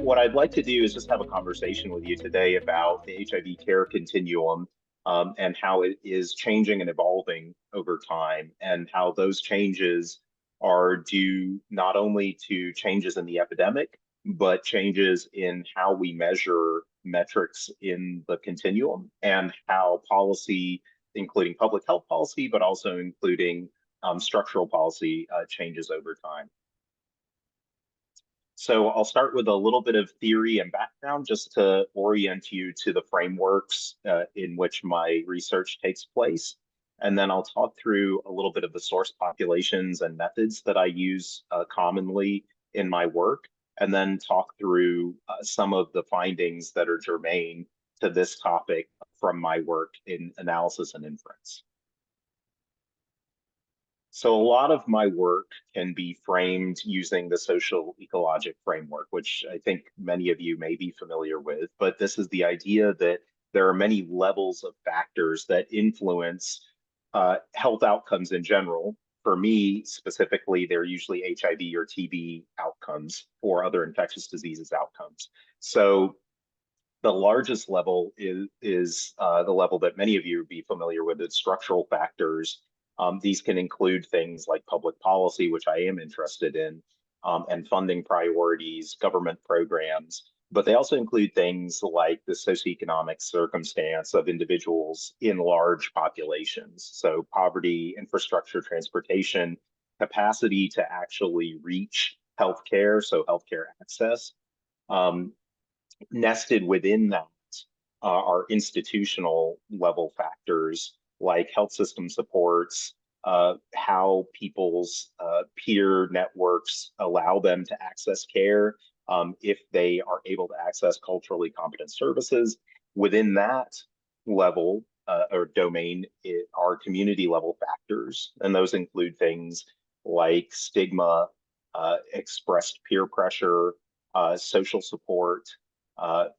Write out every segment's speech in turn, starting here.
What I'd like to do is just have a conversation with you today about the HIV care continuum, and how it is changing and evolving over time, and how those changes are due not only to changes in the epidemic, but changes in how we measure metrics in the continuum and how policy, including public health policy, but also including structural policy, changes over time. So I'll start with a little bit of theory and background just to orient you to the frameworks in which my research takes place. And then I'll talk through a little bit of the source populations and methods that I use commonly in my work, and then talk through some of the findings that are germane to this topic from my work in analysis and inference. So a lot of my work can be framed using the social ecologic framework, which I think many of you may be familiar with. But this is the idea that there are many levels of factors that influence health outcomes in general. For me specifically, they're usually HIV or TB outcomes or other infectious diseases outcomes. So the largest level is the level that many of you would be familiar with. It's structural factors. These can include things like public policy, which I am interested in, and funding priorities, government programs, but they also include things like the socioeconomic circumstance of individuals in large populations. So poverty, infrastructure, transportation, capacity to actually reach healthcare, so healthcare access. Um, Nested within that are institutional level factors like health system supports, how people's peer networks allow them to access care, if they are able to access culturally competent services. Within that level or domain are community level factors, and those include things like stigma, expressed peer pressure, social support.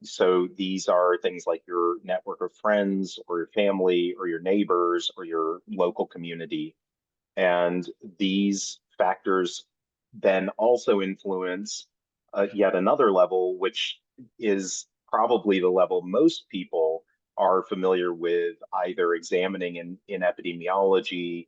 So these are things like your network of friends or your family or your neighbors or your local community. And these factors then also influence yet another level, which is probably the level most people are familiar with, either examining in epidemiology,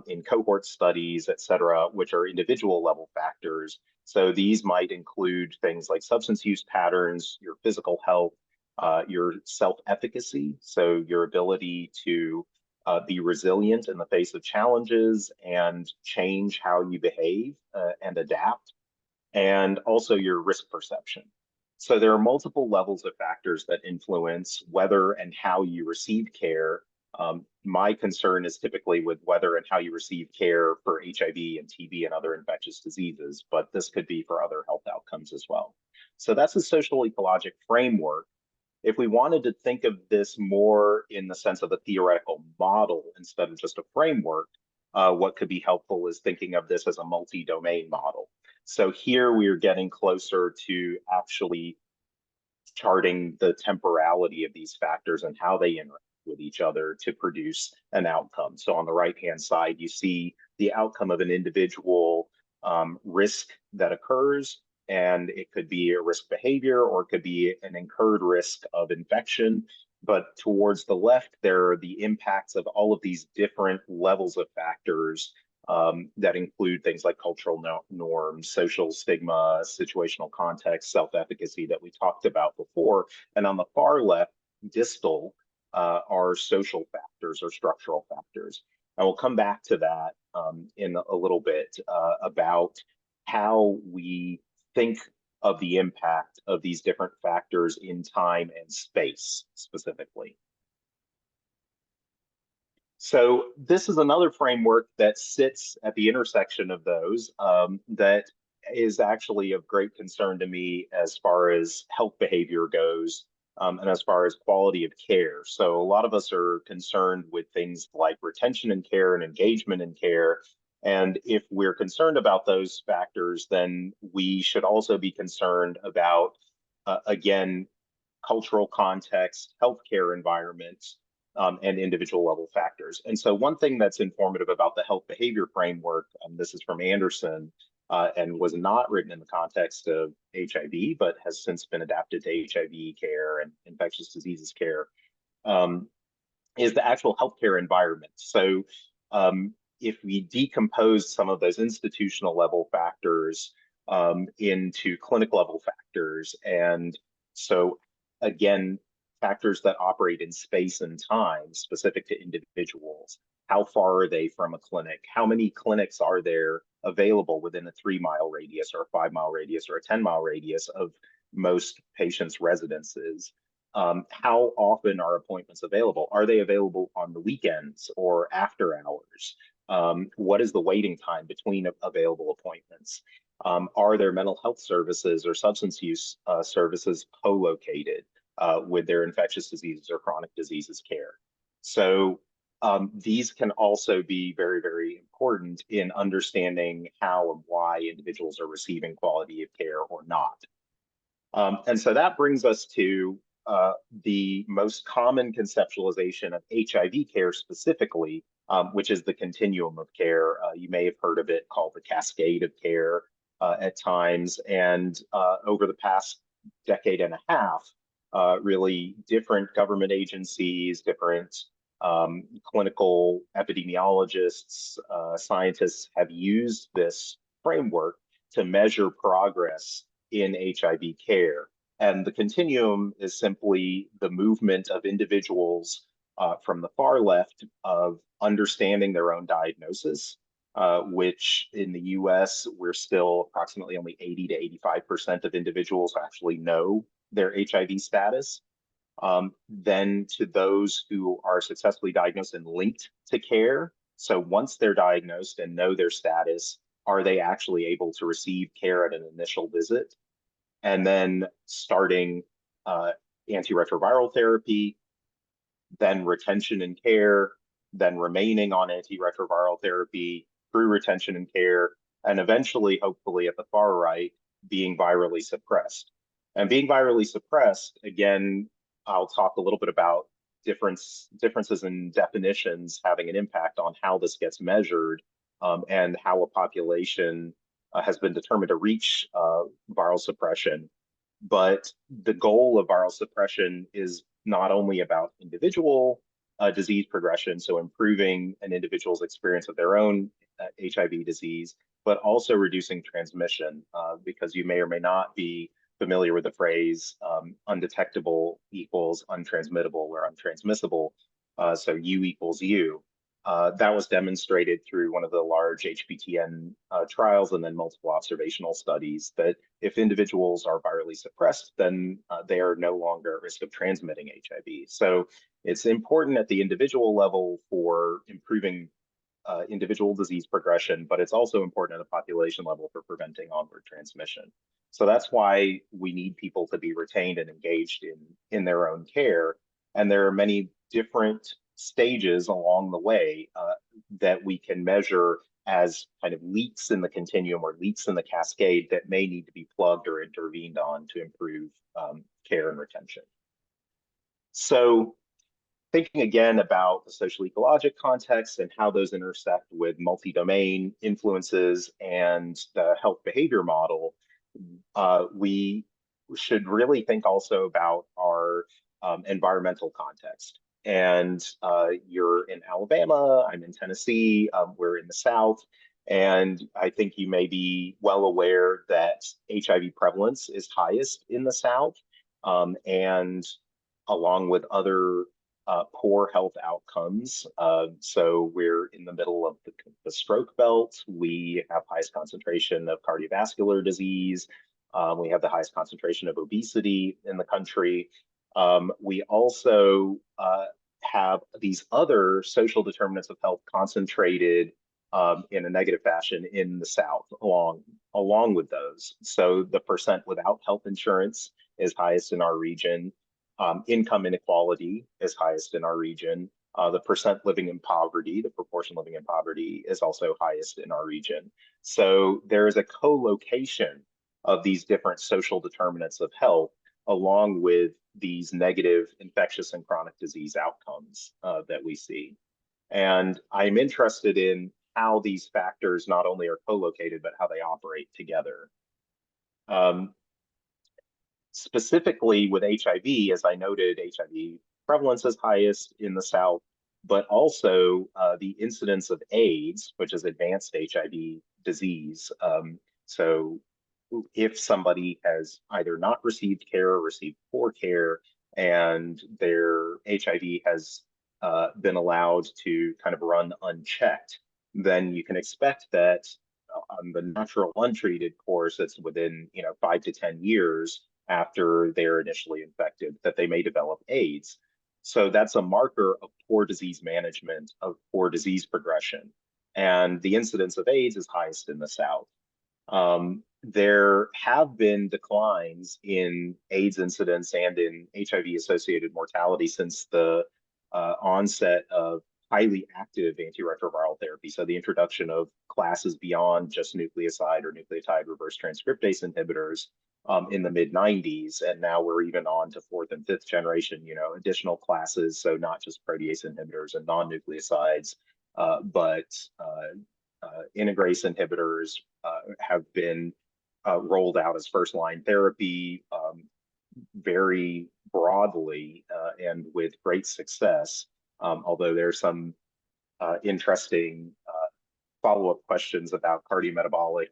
in cohort studies, et cetera, which are individual level factors. So these might include things like substance use patterns, your physical health, your self-efficacy, so your ability to be resilient in the face of challenges and change how you behave and adapt, and also your risk perception. So there are multiple levels of factors that influence whether and how you receive care. My concern is typically with whether and how you receive care for HIV and TB and other infectious diseases, but this could be for other health outcomes as well. So that's a social ecologic framework. If we wanted to think of this more in the sense of a theoretical model instead of just a framework, what could be helpful is thinking of this as a multi-domain model. So here we are getting closer to actually charting the temporality of these factors and how they interact with each other to produce an outcome. So on the right-hand side, you see the outcome of an individual risk that occurs, and it could be a risk behavior or it could be an incurred risk of infection. But towards the left, there are the impacts of all of these different levels of factors that include things like cultural norms, social stigma, situational context, self-efficacy that we talked about before. And on the far left, distal, are social factors or structural factors. And we'll come back to that in a little bit about how we think of the impact of these different factors in time and space specifically. So this is another framework that sits at the intersection of those, that is actually of great concern to me as far as health behavior goes, and as far as quality of care. So a lot of us are concerned with things like retention in care and engagement in care. And if we're concerned about those factors, then we should also be concerned about, again, cultural context, healthcare environments, and individual level factors. And so one thing that's informative about the health behavior framework, this is from Anderson, and was not written in the context of HIV, but has since been adapted to HIV care and infectious diseases care, is the actual healthcare environment. So if we decompose some of those institutional level factors into clinic level factors, and so again, factors that operate in space and time specific to individuals. How far are they from a clinic? How many clinics are there available within a 3-mile radius or a 5-mile radius or a 10-mile radius of most patients' residences? How often are appointments available? Are they available on the weekends or after hours? What is the waiting time between available appointments? Are there mental health services or substance use services co-located with their infectious diseases or chronic diseases care? So these can also be very, very important in understanding how and why individuals are receiving quality of care or not. And so that brings us to the most common conceptualization of HIV care specifically, which is the continuum of care. You may have heard of it called the cascade of care at times. And over the past decade and a half, really different government agencies, different clinical epidemiologists, scientists have used this framework to measure progress in HIV care. And the continuum is simply the movement of individuals from the far left of understanding their own diagnosis, which in the US, we're still approximately only 80 to 85% of individuals actually know their HIV status. Then to those who are successfully diagnosed and linked to care. So once they're diagnosed and know their status, are they actually able to receive care at an initial visit? And then starting antiretroviral therapy, then retention and care, then remaining on antiretroviral therapy through retention and care, and eventually, hopefully at the far right, being virally suppressed. And being virally suppressed, again, I'll talk a little bit about differences in definitions having an impact on how this gets measured and how a population has been determined to reach viral suppression. But the goal of viral suppression is not only about individual disease progression, so improving an individual's experience of their own HIV disease, but also reducing transmission, because you may or may not be familiar with the phrase undetectable equals untransmittable or untransmissible, so U equals U. That was demonstrated through one of the large HPTN trials and then multiple observational studies that if individuals are virally suppressed, then they are no longer at risk of transmitting HIV. So it's important at the individual level for improving individual disease progression, but it's also important at a population level for preventing onward transmission. So that's why we need people to be retained and engaged in their own care. And there are many different stages along the way that we can measure as kind of leaks in the continuum or leaks in the cascade that may need to be plugged or intervened on to improve care and retention. So thinking again about the social ecologic context and how those intersect with multi-domain influences and the health behavior model, we should really think also about our environmental context. And you're in Alabama, I'm in Tennessee, we're in the South. And I think you may be well aware that HIV prevalence is highest in the South. And along with other poor health outcomes. So we're in the middle of the stroke belt. We have highest concentration of cardiovascular disease. We have the highest concentration of obesity in the country. We also have these other social determinants of health concentrated in a negative fashion in the South along with those. So the percent without health insurance is highest in our region. Income inequality is highest in our region. The percent living in poverty, the proportion living in poverty is also highest in our region. So there is a co-location of these different social determinants of health along with these negative infectious and chronic disease outcomes that we see. And I'm interested in how these factors not only are co-located, but how they operate together. Um, Specifically with HIV, as I noted, HIV prevalence is highest in the South, but also the incidence of AIDS, which is advanced HIV disease. So if somebody has either not received care or received poor care, and their HIV has been allowed to kind of run unchecked, then you can expect that on the natural untreated course, it's within 5 to 10 years after they're initially infected that they may develop AIDS. So that's a marker of poor disease management, of poor disease progression. And the incidence of AIDS is highest in the South. There have been declines in AIDS incidence and in HIV associated mortality since the onset of highly active antiretroviral therapy. So the introduction of classes beyond just nucleoside or nucleotide reverse transcriptase inhibitors in the mid 90s. And now we're even on to fourth and fifth generation, additional classes. So not just protease inhibitors and non-nucleosides, but integrase inhibitors have been rolled out as first-line therapy very broadly and with great success, although there's some interesting follow-up questions about cardiometabolic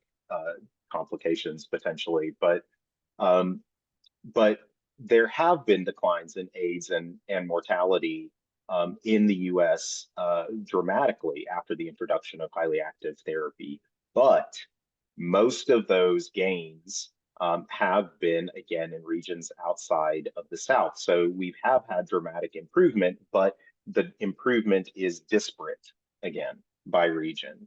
complications potentially. Um, but there have been declines in AIDS and mortality in the US dramatically after the introduction of highly active therapy. But most of those gains have been, again, in regions outside of the South. So we have had dramatic improvement, but the improvement is disparate, again, by region.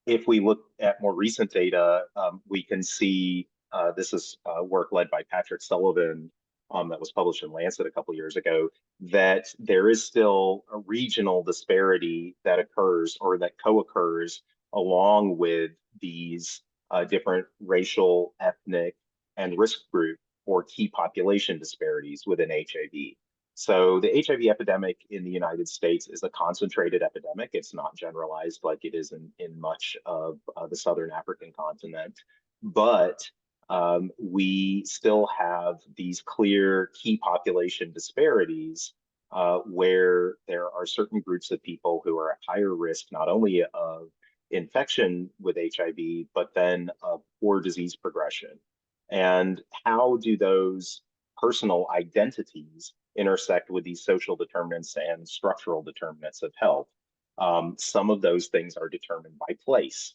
If we look at more recent data, we can see this is work led by Patrick Sullivan that was published in Lancet a couple years ago, that there is still a regional disparity that occurs or that co-occurs along with these different racial, ethnic, and risk group or key population disparities within HIV. So the HIV epidemic in the United States is a concentrated epidemic. It's not generalized like it is in much of the Southern African continent. But we still have these clear key population disparities where there are certain groups of people who are at higher risk, not only of infection with HIV, but then of poor disease progression. And how do those personal identities intersect with these social determinants and structural determinants of health? Some of those things are determined by place.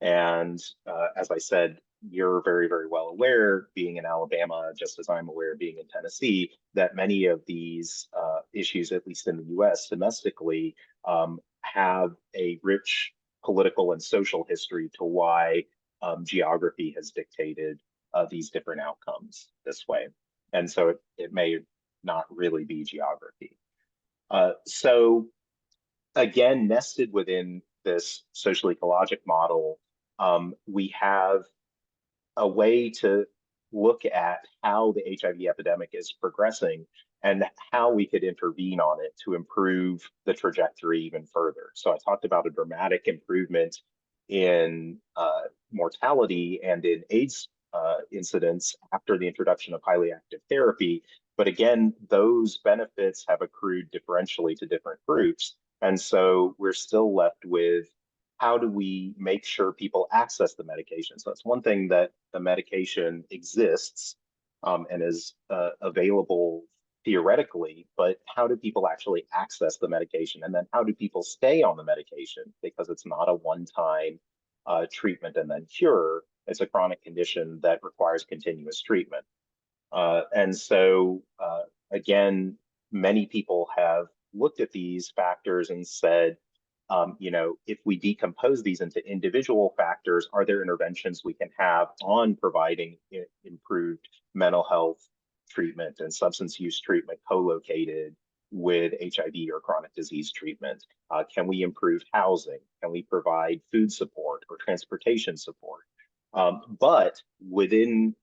And as I said, you're very, very well aware, being in Alabama, just as I'm aware, being in Tennessee, that many of these issues, at least in the US domestically, have a rich political and social history to why geography has dictated these different outcomes this way. And so it may not really be geography. So again, nested within this social ecologic model, we have a way to look at how the HIV epidemic is progressing and how we could intervene on it to improve the trajectory even further. So I talked about a dramatic improvement in mortality and in AIDS incidence after the introduction of highly active therapy. But again, those benefits have accrued differentially to different groups. And so we're still left with how do we make sure people access the medication? So it's one thing that the medication exists and is available theoretically, but how do people actually access the medication? And then how do people stay on the medication? Because it's not a one-time treatment and then cure. It's a chronic condition that requires continuous treatment. And so, again, many people have looked at these factors and said, if we decompose these into individual factors, are there interventions we can have on providing improved mental health treatment and substance use treatment co-located with HIV or chronic disease treatment? Can we improve housing? Can we provide food support or transportation support? But within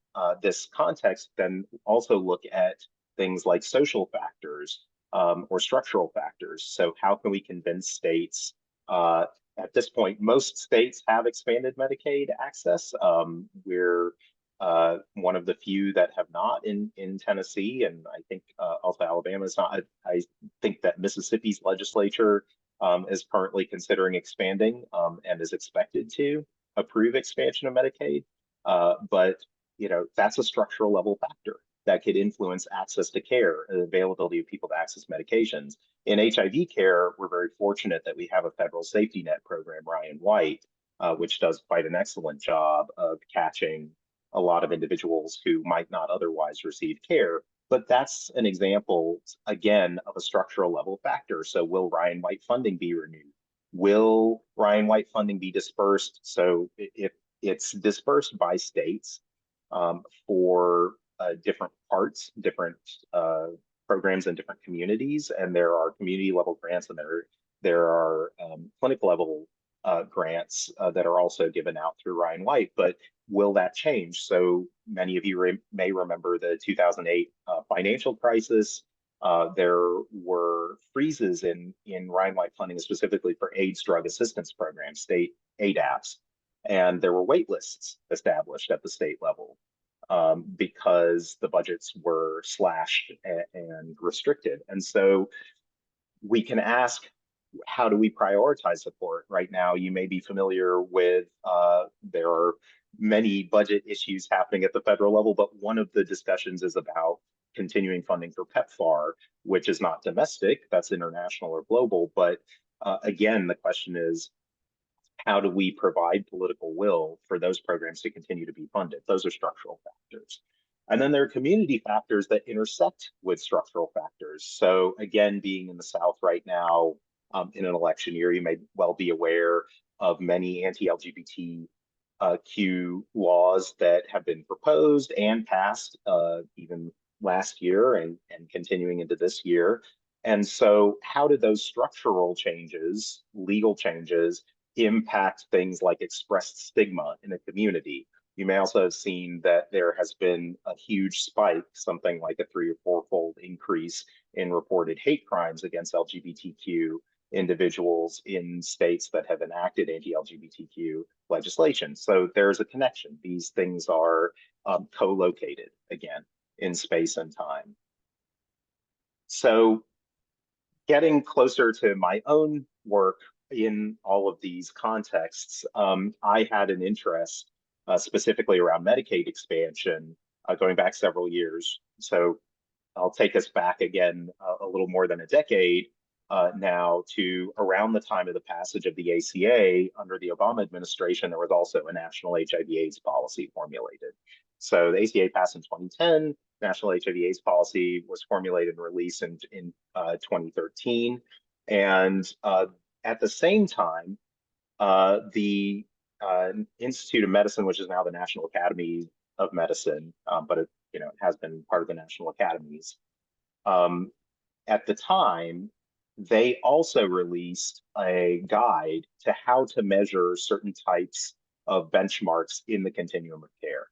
this context, then also look at things like social factors or structural factors. So how can we convince states at this point, most states have expanded Medicaid access. We're one of the few that have not in Tennessee, and I think also Alabama is not. I think that Mississippi's legislature is currently considering expanding and is expected to approve expansion of Medicaid. But you know, that's a structural level factor that could influence access to care and availability of people to access medications. In HIV care, we're very fortunate that we have a federal safety net program, Ryan White, which does quite an excellent job of catching a lot of individuals who might not otherwise receive care. But that's an example, again, of a structural level factor. So will Ryan White funding be renewed? Will Ryan White funding be dispersed? So if it's dispersed by states for different parts, different programs in different communities, and there are community level grants, and there are clinic level grants that are also given out through Ryan White. But will that change? So many of you may remember the 2008 financial crisis. There were freezes in Ryan White funding specifically for AIDS drug assistance programs, state ADAPs, and there were wait lists established at the state level because the budgets were slashed and restricted. And so we can ask, how do we prioritize support? Right now, you may be familiar with, there are many budget issues happening at the federal level, but one of the discussions is about continuing funding for PEPFAR, which is not domestic, that's international or global. But again, the question is, how do we provide political will for those programs to continue to be funded? Those are structural factors. And then there are community factors that intersect with structural factors. So again, being in the South right now, in an election year, you may well be aware of many anti-LGBTQ laws that have been proposed and passed even last year and continuing into this year. And so how do those structural changes, legal changes, impact things like expressed stigma in a community? You may also have seen that there has been a huge spike, something like a 3 or 4-fold increase in reported hate crimes against LGBTQ individuals in states that have enacted anti-LGBTQ legislation. So there's a connection. These things are co-located, again, in space and time. So getting closer to my own work in all of these contexts, I had an interest specifically around Medicaid expansion going back several years. So I'll take us back again a little more than a decade now to around the time of the passage of the ACA under the Obama administration. There was also a national HIV/AIDS policy formulated. So the ACA passed in 2010. National HIV/AIDS policy was formulated and released in 2013. And at the same time, the Institute of Medicine, which is now the National Academy of Medicine, but it, it has been part of the National Academies. At the time, they also released a guide to how to measure certain types of benchmarks in the continuum of care.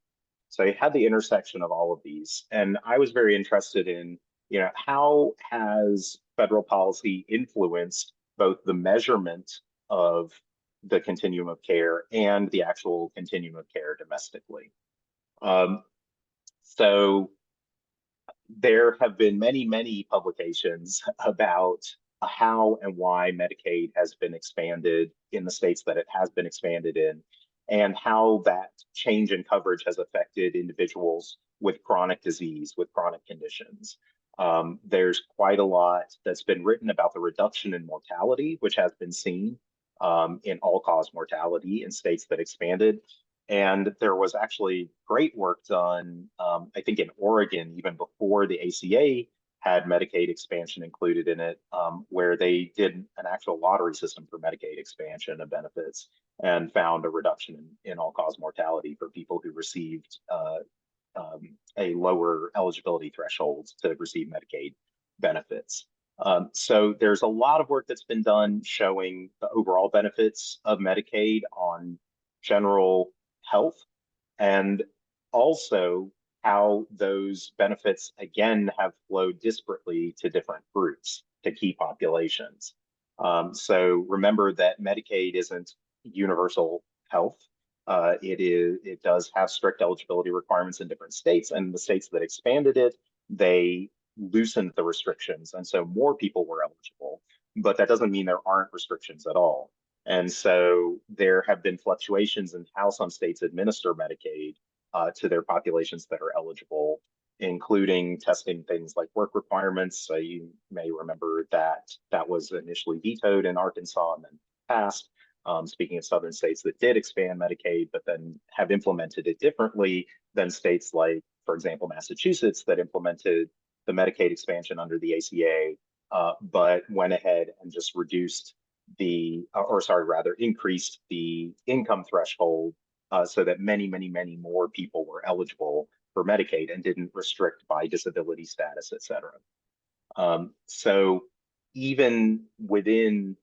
So you had the intersection of all of these, and I was very interested in, how has federal policy influenced both the measurement of the continuum of care and the actual continuum of care domestically. So there have been many, many publications about how and why Medicaid has been expanded in the states that it has been expanded in, and how that change in coverage has affected individuals with chronic disease, with chronic conditions. There's quite a lot that's been written about the reduction in mortality, which has been seen in all-cause mortality in states that expanded. And there was actually great work done, I think in Oregon, even before the ACA had Medicaid expansion included in it, where they did an actual lottery system for Medicaid expansion of benefits and found a reduction in all-cause mortality for people who received a lower eligibility threshold to receive Medicaid benefits. So there's a lot of work that's been done showing the overall benefits of Medicaid on general health. And also how those benefits, again, have flowed disparately to different groups, to key populations. So remember that Medicaid isn't universal health. It does have strict eligibility requirements in different states, and the states that expanded it, they loosened the restrictions, and so more people were eligible. But that doesn't mean there aren't restrictions at all. And so there have been fluctuations in how some states administer Medicaid to their populations that are eligible, including testing things like work requirements. So you may remember that that was initially vetoed in Arkansas and then passed. Speaking of southern states that did expand Medicaid, but then have implemented it differently than states like, for example, Massachusetts, that implemented the Medicaid expansion under the ACA, but went ahead and just reduced or sorry, rather increased the income threshold so that many, many, many more people were eligible for Medicaid and didn't restrict by disability status, et cetera. So even within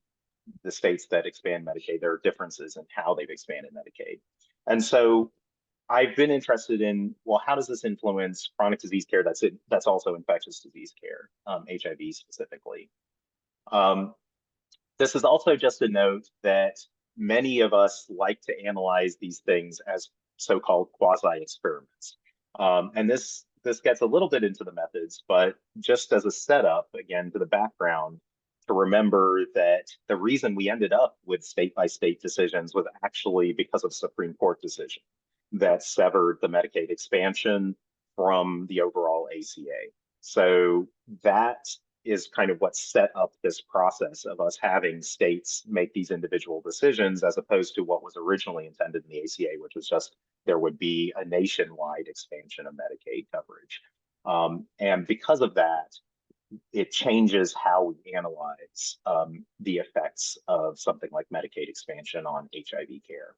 the states that expand Medicaid, there are differences in how they've expanded Medicaid. And so I've been interested in, well, how does this influence chronic disease care that's also infectious disease care, HIV specifically? This is also just a note that many of us like to analyze these things as so-called quasi-experiments. And this gets a little bit into the methods, but just as a setup, again, to the background, to remember that the reason we ended up with state-by-state decisions was actually because of Supreme Court decision that severed the Medicaid expansion from the overall ACA. So that is kind of what set up this process of us having states make these individual decisions, as opposed to what was originally intended in the ACA, which was just there would be a nationwide expansion of Medicaid coverage. And because of that, it changes how we analyze the effects of something like Medicaid expansion on HIV care.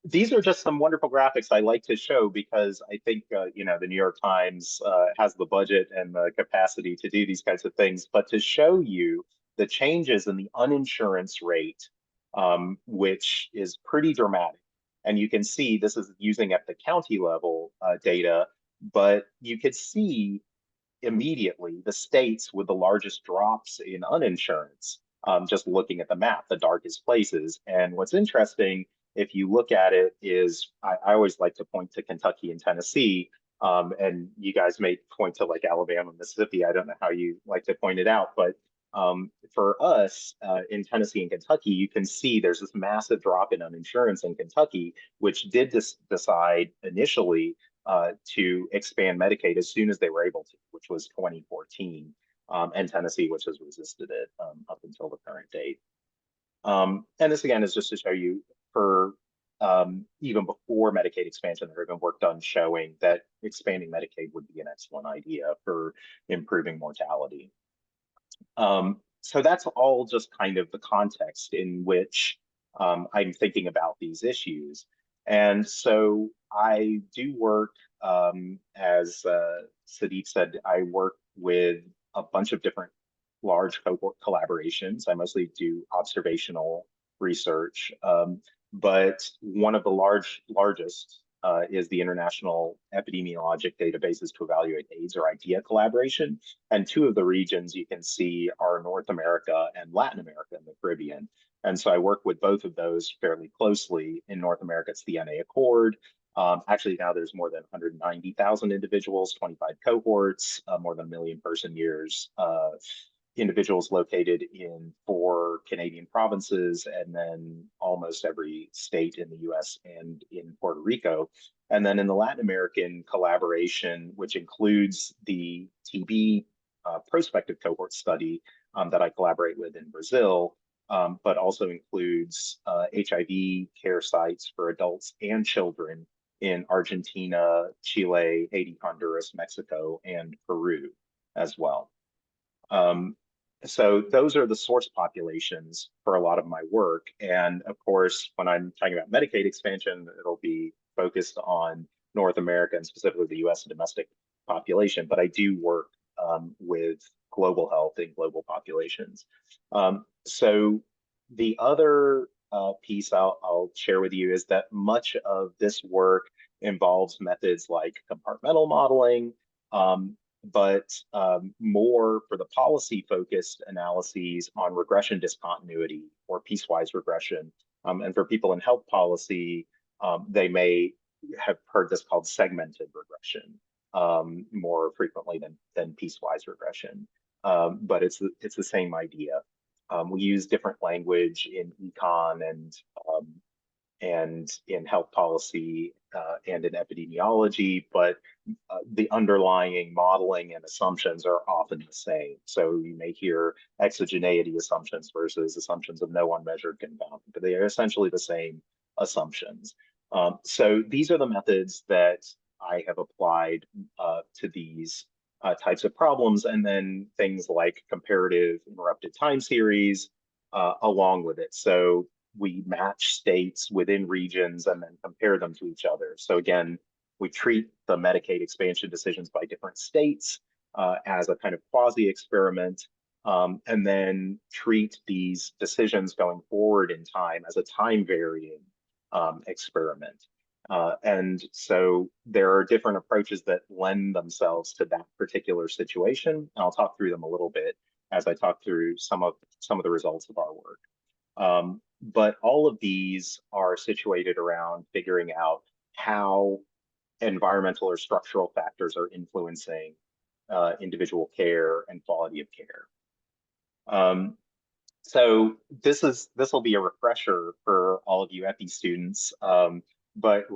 These are just some wonderful graphics I like to show because I think, the New York Times has the budget and the capacity to do these kinds of things, but to show you the changes in the uninsurance rate, which is pretty dramatic. And you can see this is using at the county level data, but you could see immediately the states with the largest drops in uninsurance, just looking at the map, the darkest places. And what's interesting, if you look at it, is I always like to point to Kentucky and Tennessee, and you guys may point to like Alabama, Mississippi. I don't know how you like to point it out, but for us in Tennessee and Kentucky, you can see there's this massive drop in uninsurance in Kentucky, which did decide initially to expand Medicaid as soon as they were able to, which was 2014, and Tennessee, which has resisted it up until the current date. And this again is just to show you for even before Medicaid expansion, there had been work done showing that expanding Medicaid would be an excellent idea for improving mortality. So that's all just kind of the context in which I'm thinking about these issues. And so I do work, as Sadiq said, I work with a bunch of different large cohort collaborations. I mostly do observational research, but one of the largest is the International Epidemiologic Databases to Evaluate AIDS, or IDEA collaboration. And two of the regions you can see are North America and Latin America and the Caribbean. And so I work with both of those fairly closely. In North America, it's the NA Accord. Actually, now there's more than 190,000 individuals, 25 cohorts, more than 1 million person years, individuals located in 4 Canadian provinces, and then almost every state in the US and in Puerto Rico. And then in the Latin American collaboration, which includes the TB prospective cohort study that I collaborate with in Brazil, but also includes HIV care sites for adults and children in Argentina, Chile, Haiti, Honduras, Mexico, and Peru as well. So those are the source populations for a lot of my work. And of course, when I'm talking about Medicaid expansion, it'll be focused on North America and specifically the US domestic population, but I do work with global health and global populations. So the other piece I'll share with you is that much of this work involves methods like compartmental modeling, but more for the policy-focused analyses on regression discontinuity or piecewise regression. And for people in health policy, they may have heard this called segmented regression more frequently than piecewise regression. But it's the same idea. We use different language in econ and in health policy and in epidemiology, but the underlying modeling and assumptions are often the same. So you may hear exogeneity assumptions versus assumptions of no unmeasured confounding, but they are essentially the same assumptions. So these are the methods that I have applied to these types of problems, and then things like comparative interrupted time series along with it. So we match states within regions and then compare them to each other. So again, we treat the Medicaid expansion decisions by different states as a kind of quasi-experiment, and then treat these decisions going forward in time as a time-varying experiment. And so there are different approaches that lend themselves to that particular situation. And I'll talk through them a little bit as I talk through some of the results of our work. But all of these are situated around figuring out how environmental or structural factors are influencing individual care and quality of care. So this will be a refresher for all of you EPI students, but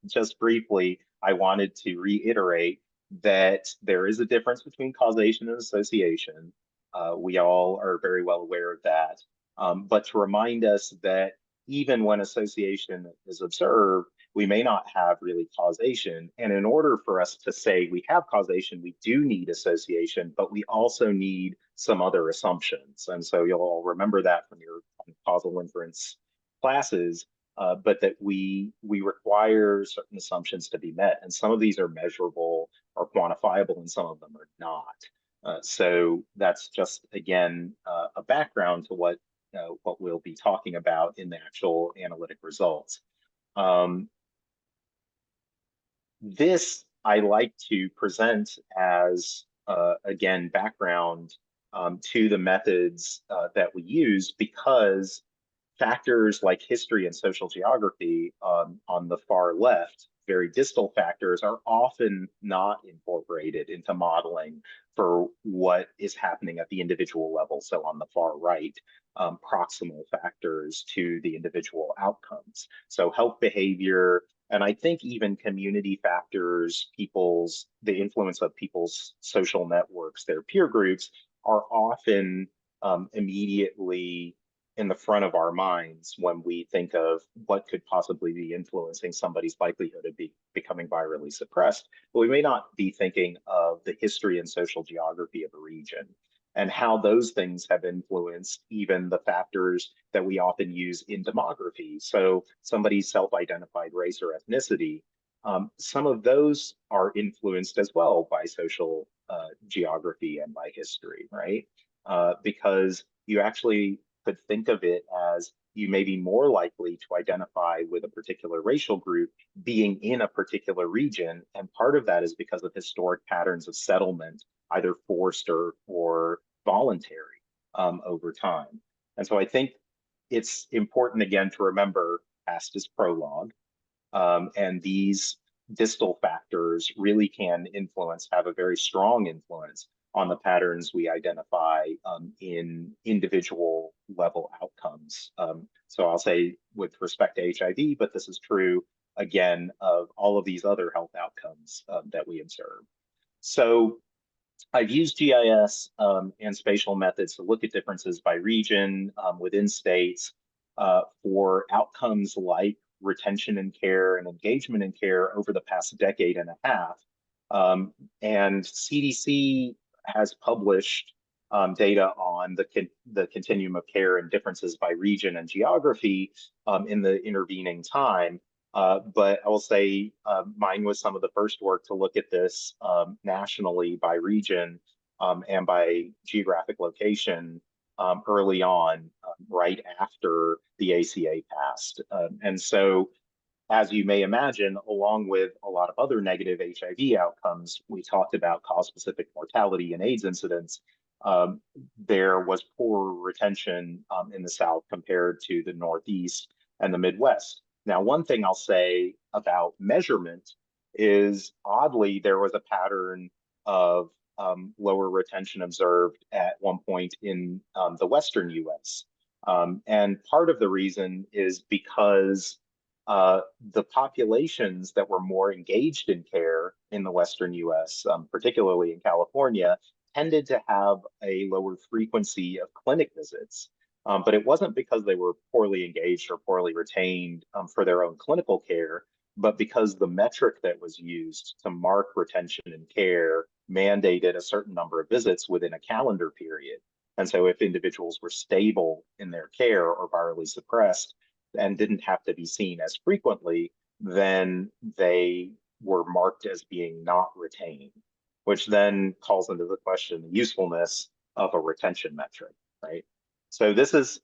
just briefly, I wanted to reiterate that there is a difference between causation and association. We all are very well aware of that. But to remind us that even when association is observed, we may not have really causation. And in order for us to say we have causation, we do need association, but we also need some other assumptions. And so you'll all remember that from your causal inference classes, but that we require certain assumptions to be met. And some of these are measurable or quantifiable, and some of them are not. So that's just, again, a background to what we'll be talking about in the actual analytic results. This I like to present as, again, background to the methods that we use, because factors like history and social geography on the far left, very distal factors, are often not incorporated into modeling for what is happening at the individual level. So on the far right, proximal factors to the individual outcomes. So health behavior, and I think even community factors, the influence of people's social networks, their peer groups, are often immediately in the front of our minds when we think of what could possibly be influencing somebody's likelihood of becoming virally suppressed. But we may not be thinking of the history and social geography of a region and how those things have influenced even the factors that we often use in demography. So somebody's self-identified race or ethnicity, some of those are influenced as well by social geography and by history, right? Because you actually could think of it as you may be more likely to identify with a particular racial group being in a particular region. And part of that is because of historic patterns of settlement, either forced or voluntary over time. And so I think it's important, again, to remember past is prologue. And these distal factors really can have a very strong influence on the patterns we identify in individual level outcomes. So I'll say with respect to HIV, but this is true, again, of all of these other health outcomes that we observe. So I've used GIS and spatial methods to look at differences by region within states for outcomes like retention in care and engagement in care over the past decade and a half. And CDC has published data on the continuum of care and differences by region and geography in the intervening time. But I will say mine was some of the first work to look at this nationally by region and by geographic location early on, right after the ACA passed. And so as you may imagine, along with a lot of other negative HIV outcomes, we talked about cause-specific mortality and AIDS incidents. Um, there was poor retention in the South compared to the Northeast and the Midwest. Now, one thing I'll say about measurement is oddly, there was a pattern of lower retention observed at one point in the Western US. And part of the reason is because the populations that were more engaged in care in the Western US, particularly in California, tended to have a lower frequency of clinic visits. But it wasn't because they were poorly engaged or poorly retained for their own clinical care, but because the metric that was used to mark retention and care mandated a certain number of visits within a calendar period. And so if individuals were stable in their care or virally suppressed, and didn't have to be seen as frequently, then they were marked as being not retained, which then calls into the question the usefulness of a retention metric, right? So this is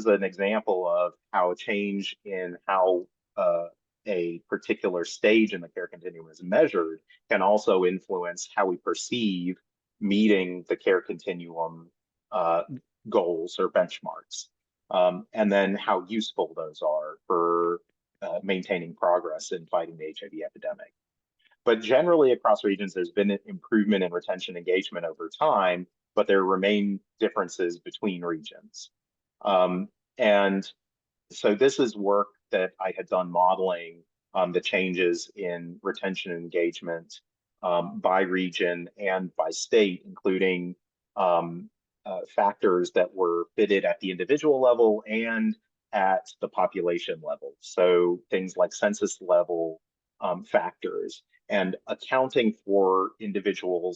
an example of how a change in how a particular stage in the care continuum is measured can also influence how we perceive meeting the care continuum uh, goals or benchmarks, and then how useful those are for maintaining progress in fighting the HIV epidemic. But generally across regions, there's been an improvement in retention engagement over time, but there remain differences between regions. And so this is work that I had done modeling the changes in retention and engagement by region and by state, including factors that were fitted at the individual level and at the population level. So things like census level factors and accounting for individual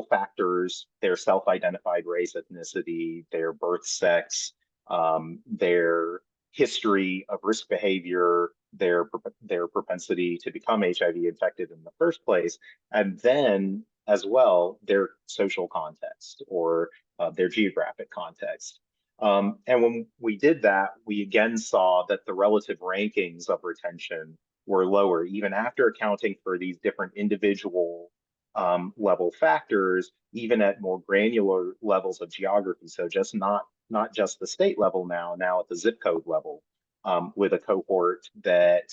factors, their self-identified race, ethnicity, their birth sex, their history of risk behavior, their propensity to become HIV infected in the first place, and then as well their social context or their geographic context. And when we did that, we again saw that the relative rankings of retention were lower, even after accounting for these different individual level factors, even at more granular levels of geography. So just not just the state level now at the zip code level, with a cohort that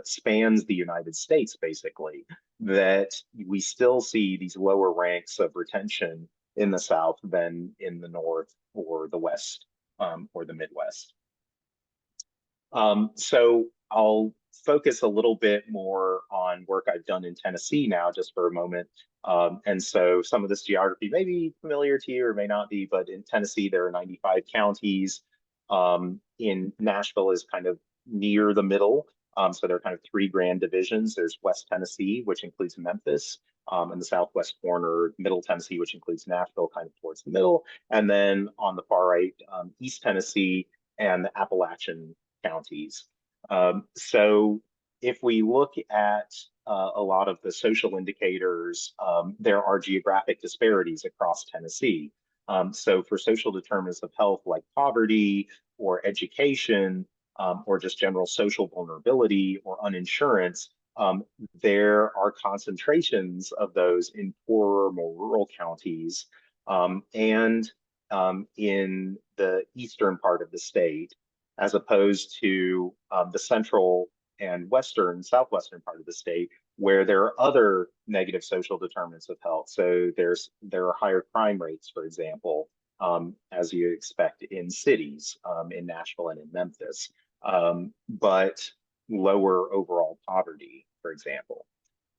spans the United States, basically, that we still see these lower ranks of retention in the South than in the North or the West or the Midwest. So I'll focus a little bit more on work I've done in Tennessee now, just for a moment. And so some of this geography may be familiar to you or may not be, but in Tennessee, there are 95 counties. In Nashville is kind of near the middle. So there are kind of three grand divisions. There's West Tennessee, which includes Memphis, and the southwest corner, Middle Tennessee, which includes Nashville, kind of towards the middle. And then on the far right, East Tennessee and the Appalachian counties. So if we look at a lot of the social indicators, there are geographic disparities across Tennessee. So for social determinants of health like poverty or education, or just general social vulnerability or uninsurance, there are concentrations of those in poorer, more rural counties, and in the eastern part of the state, as opposed to the central and southwestern part of the state, where there are other negative social determinants of health. So there are higher crime rates, for example, as you expect in cities, in Nashville and in Memphis, but lower overall poverty, for example.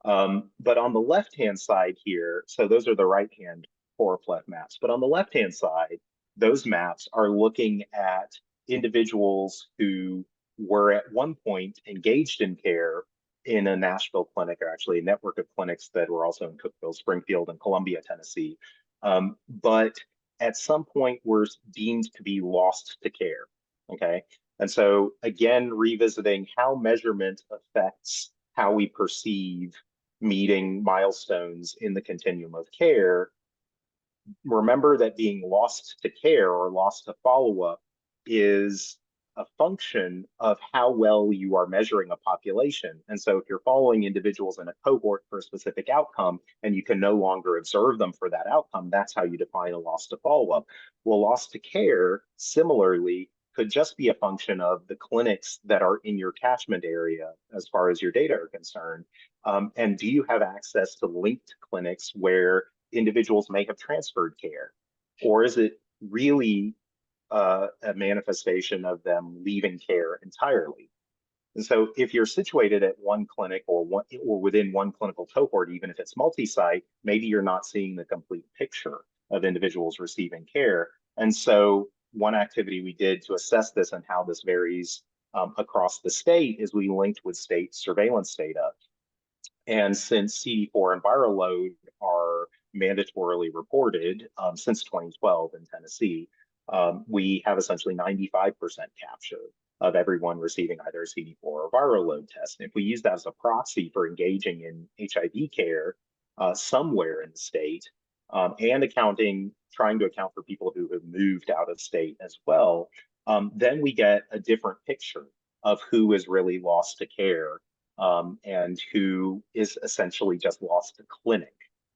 But on the left-hand side here, so those are the right-hand choropleth maps, but on the left-hand side, those maps are looking at individuals who were at one point engaged in care in a Nashville clinic, or actually a network of clinics that were also in Cookeville, Springfield, and Columbia, Tennessee, but at some point were deemed to be lost to care, okay? And so again, revisiting how measurement affects how we perceive meeting milestones in the continuum of care, remember that being lost to care or lost to follow-up is a function of how well you are measuring a population. And so if you're following individuals in a cohort for a specific outcome and you can no longer observe them for that outcome, that's how you define a loss to follow-up. Well, loss to care, similarly, could just be a function of the clinics that are in your catchment area as far as your data are concerned. And do you have access to linked clinics where individuals may have transferred care? Or is it really a manifestation of them leaving care entirely? And so if you're situated at one clinic or within one clinical cohort, even if it's multi-site, maybe you're not seeing the complete picture of individuals receiving care. And so one activity we did to assess this and how this varies across the state is we linked with state surveillance data. And since CD4 and viral load are mandatorily reported since 2012 in Tennessee, we have essentially 95% capture of everyone receiving either a CD4 or viral load test. And if we use that as a proxy for engaging in HIV care somewhere in the state and trying to account for people who have moved out of state as well, then we get a different picture of who is really lost to care and who is essentially just lost to clinic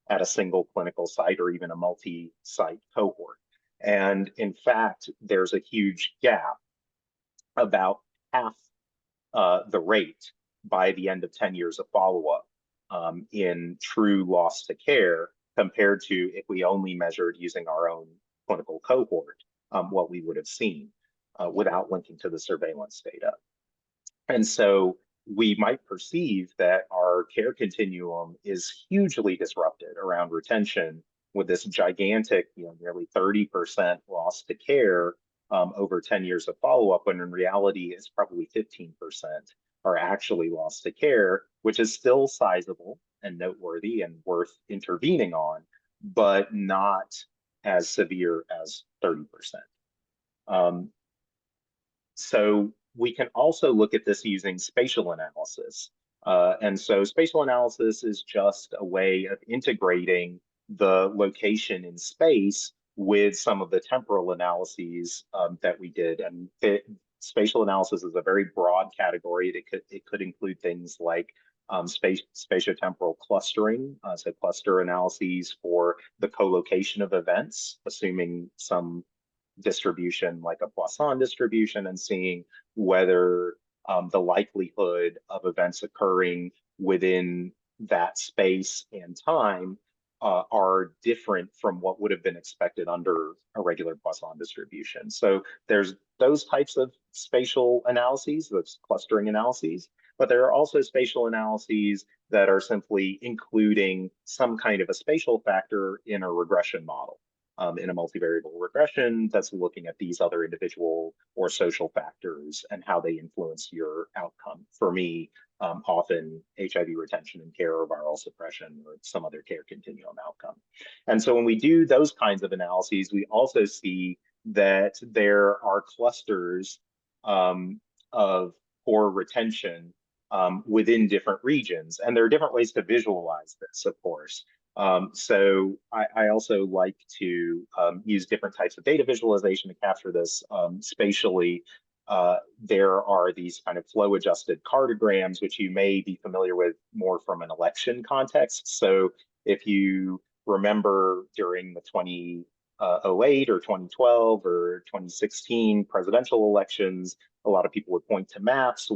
at a single clinical site or even a multi-site cohort. And in fact, there's a huge gap, about half the rate by the end of 10 years of follow-up in true loss to care compared to if we only measured using our own clinical cohort, what we would have seen without linking to the surveillance data. And so we might perceive that our care continuum is hugely disrupted around retention with this gigantic, nearly 30% loss to care over 10 years of follow-up, when in reality it's probably 15% are actually lost to care, which is still sizable and noteworthy and worth intervening on, but not as severe as 30%. So we can also look at this using spatial analysis. And so spatial analysis is just a way of integrating the location in space with some of the temporal analyses that we did. And spatial analysis is a very broad category. It could include things like spatiotemporal clustering, so cluster analyses for the co-location of events, assuming some distribution like a Poisson distribution and seeing whether the likelihood of events occurring within that space and time are different from what would have been expected under a regular Poisson distribution. So there's those types of spatial analyses, those clustering analyses, but there are also spatial analyses that are simply including some kind of a spatial factor in a regression model. In a multivariable regression that's looking at these other individual or social factors and how they influence your outcome. For me, often HIV retention and care or viral suppression or some other care continuum outcome. And so when we do those kinds of analyses, we also see that there are clusters of poor retention within different regions. And there are different ways to visualize this, of course. So I also like to use different types of data visualization to capture this spatially. There are these kind of flow adjusted cartograms, which you may be familiar with more from an election context. So if you remember during the 2008 or 2012 or 2016 presidential elections, a lot of people would point to maps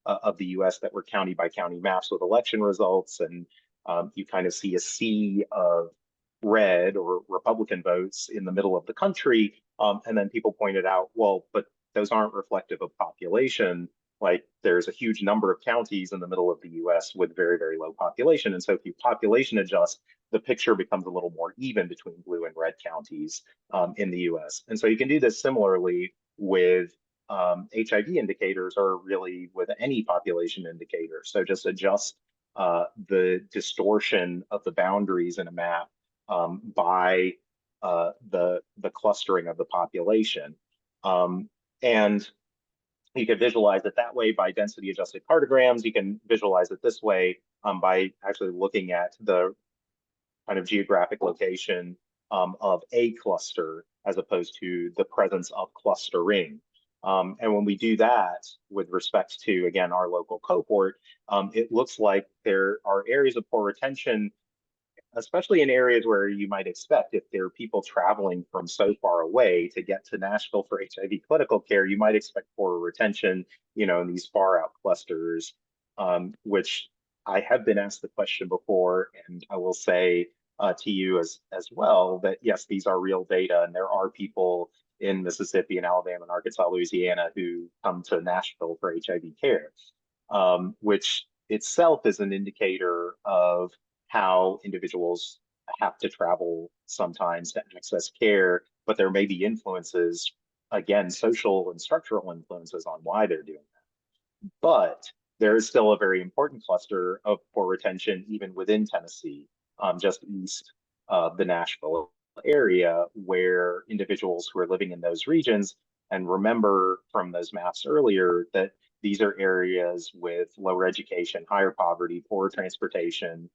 of the US that were county by county maps with election results, and you kind of see a sea of red or Republican votes in the middle of the country. And then people pointed out, well, but those aren't reflective of population. Like there's a huge number of counties in the middle of the US with very, very low population. And so if you population adjust, the picture becomes a little more even between blue and red counties in the US. And so you can do this similarly with HIV indicators or really with any population indicator. So just adjust the distortion of the boundaries in a map by the clustering of the population. And you can visualize it that way by density adjusted cartograms. You can visualize it this way by actually looking at the kind of geographic location of a cluster as opposed to the presence of clustering. And when we do that with respect to, again, our local cohort, it looks like there are areas of poor retention, especially in areas where you might expect if there are people traveling from so far away to get to Nashville for HIV clinical care, you might expect poorer retention, in these far out clusters, which I have been asked the question before, and I will say to you as well that yes, these are real data, and there are people in Mississippi and Alabama and Arkansas, Louisiana who come to Nashville for HIV care, which itself is an indicator of how individuals have to travel sometimes to access care, but there may be influences, again, social and structural influences on why they're doing that. But there is still a very important cluster of poor retention even within Tennessee, just east of the Nashville area, where individuals who are living in those regions, and remember from those maps earlier that these are areas with lower education, higher poverty, poor transportation,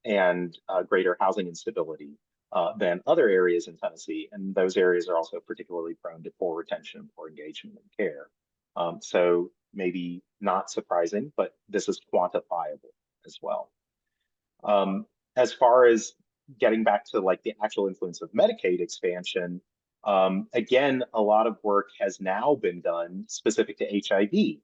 and greater housing instability than other areas in Tennessee. And those areas are also particularly prone to poor retention, poor engagement in care. So maybe not surprising, but this is quantifiable as well. As far as getting back to like the actual influence of Medicaid expansion, again, a lot of work has now been done specific to HIV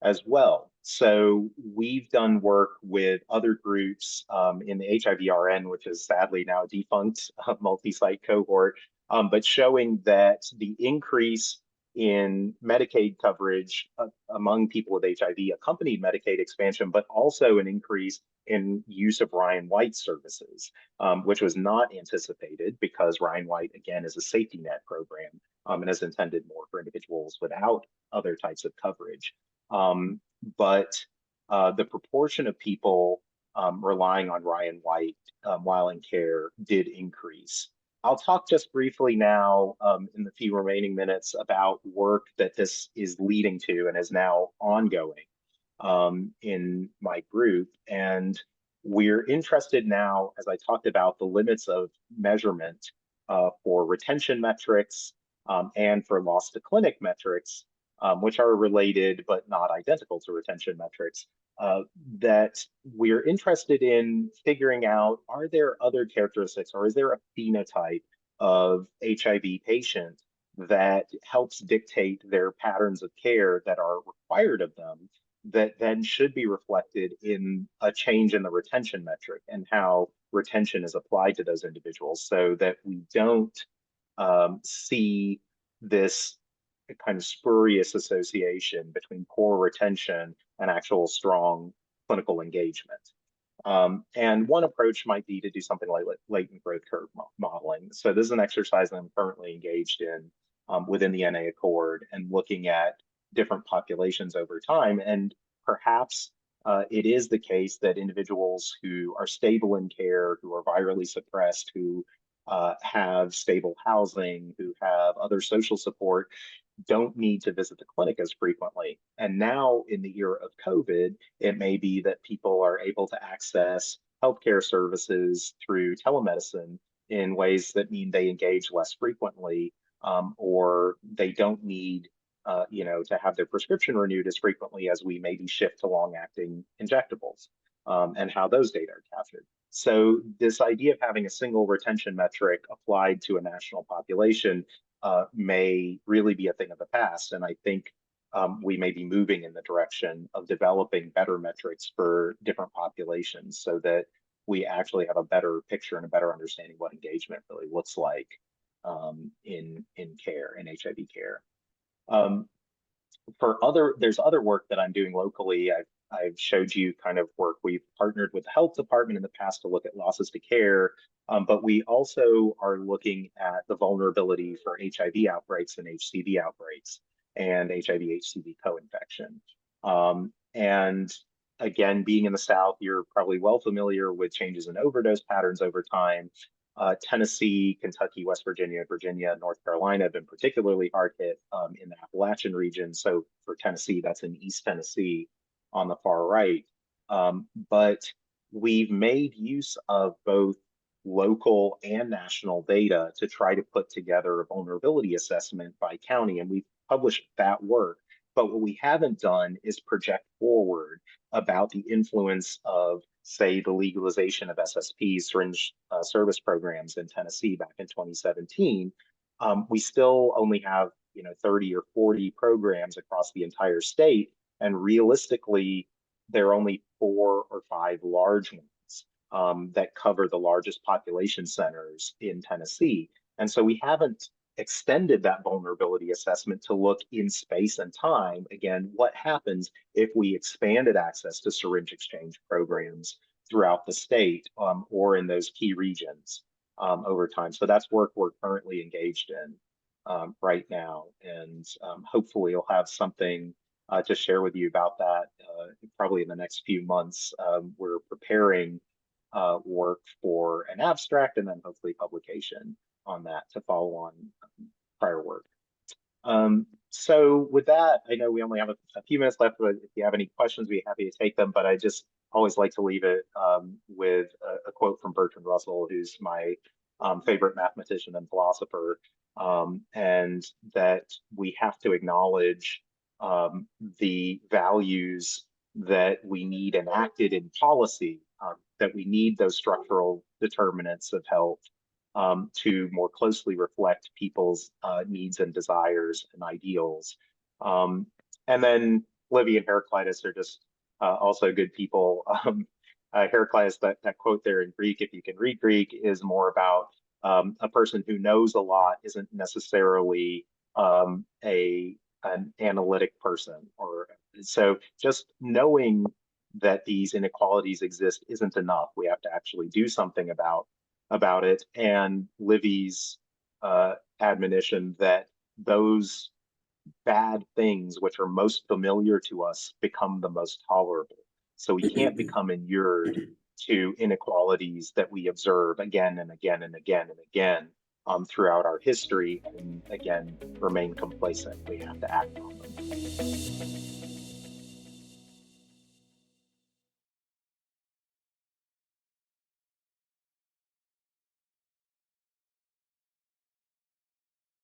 as well. So we've done work with other groups in the HIV-RN, which is sadly now defunct multi-site cohort, but showing that the increase in Medicaid coverage among people with HIV accompanied Medicaid expansion, but also an increase in use of Ryan White services, which was not anticipated because Ryan White, again, is a safety net program and is intended more for individuals without other types of coverage. But the proportion of people relying on Ryan White while in care did increase. I'll talk just briefly now in the few remaining minutes about work that this is leading to and is now ongoing in my group. And we're interested now, as I talked about, the limits of measurement for retention metrics and for loss to clinic metrics, which are related but not identical to retention metrics, that we're interested in figuring out, are there other characteristics or is there a phenotype of HIV patient that helps dictate their patterns of care that are required of them that then should be reflected in a change in the retention metric and how retention is applied to those individuals so that we don't see this kind of spurious association between poor retention and actual strong clinical engagement. And one approach might be to do something like latent growth curve modeling. So this is an exercise that I'm currently engaged in within the NA Accord and looking at different populations over time. And perhaps it is the case that individuals who are stable in care, who are virally suppressed, who have stable housing, who have other social support, don't need to visit the clinic as frequently. And now in the era of COVID, it may be that people are able to access healthcare services through telemedicine in ways that mean they engage less frequently, or they don't need to have their prescription renewed as frequently as we maybe shift to long-acting injectables, and how those data are captured. So this idea of having a single retention metric applied to a national population may really be a thing of the past. And I think we may be moving in the direction of developing better metrics for different populations so that we actually have a better picture and a better understanding what engagement really looks like in care, in HIV care. There's other work that I'm doing locally. I've showed you kind of work. We've partnered with the health department in the past to look at losses to care, but we also are looking at the vulnerability for HIV outbreaks and HCV outbreaks and HIV-HCV co-infection. And again, being in the South, you're probably well familiar with changes in overdose patterns over time. Tennessee, Kentucky, West Virginia, Virginia, North Carolina have been particularly hard hit in the Appalachian region. So for Tennessee, that's in East Tennessee on the far right. But we've made use of both local and national data to try to put together a vulnerability assessment by county. And we've published that work. But what we haven't done is project forward about the influence of, say, the legalization of SSPs, syringe service programs in Tennessee back in 2017. We still only have 30 or 40 programs across the entire state, and realistically, there are only 4 or 5 large ones that cover the largest population centers in Tennessee. And so we haven't extended that vulnerability assessment to look in space and time. Again, what happens if we expanded access to syringe exchange programs throughout the state or in those key regions over time? So that's work we're currently engaged in right now. And hopefully you'll have something to share with you about that probably in the next few months. We're preparing work for an abstract and then hopefully publication on that to follow on prior work. So with that, I know we only have a few minutes left, but if you have any questions, we'd be happy to take them. But I just always like to leave it with a quote from Bertrand Russell, who's my favorite mathematician and philosopher, and that we have to acknowledge the values that we need enacted in policy, that we need those structural determinants of health to more closely reflect people's needs and desires and ideals. And then Livy and Heraclitus are just also good people. Heraclitus, that quote there in Greek, if you can read Greek, is more about a person who knows a lot isn't necessarily an analytic person. Or so just knowing that these inequalities exist isn't enough. We have to actually do something about it. And Livy's admonition that those bad things which are most familiar to us become the most tolerable. So we can't become inured to inequalities that we observe again and again and again and again throughout our history, and again, remain complacent. We have to act on them.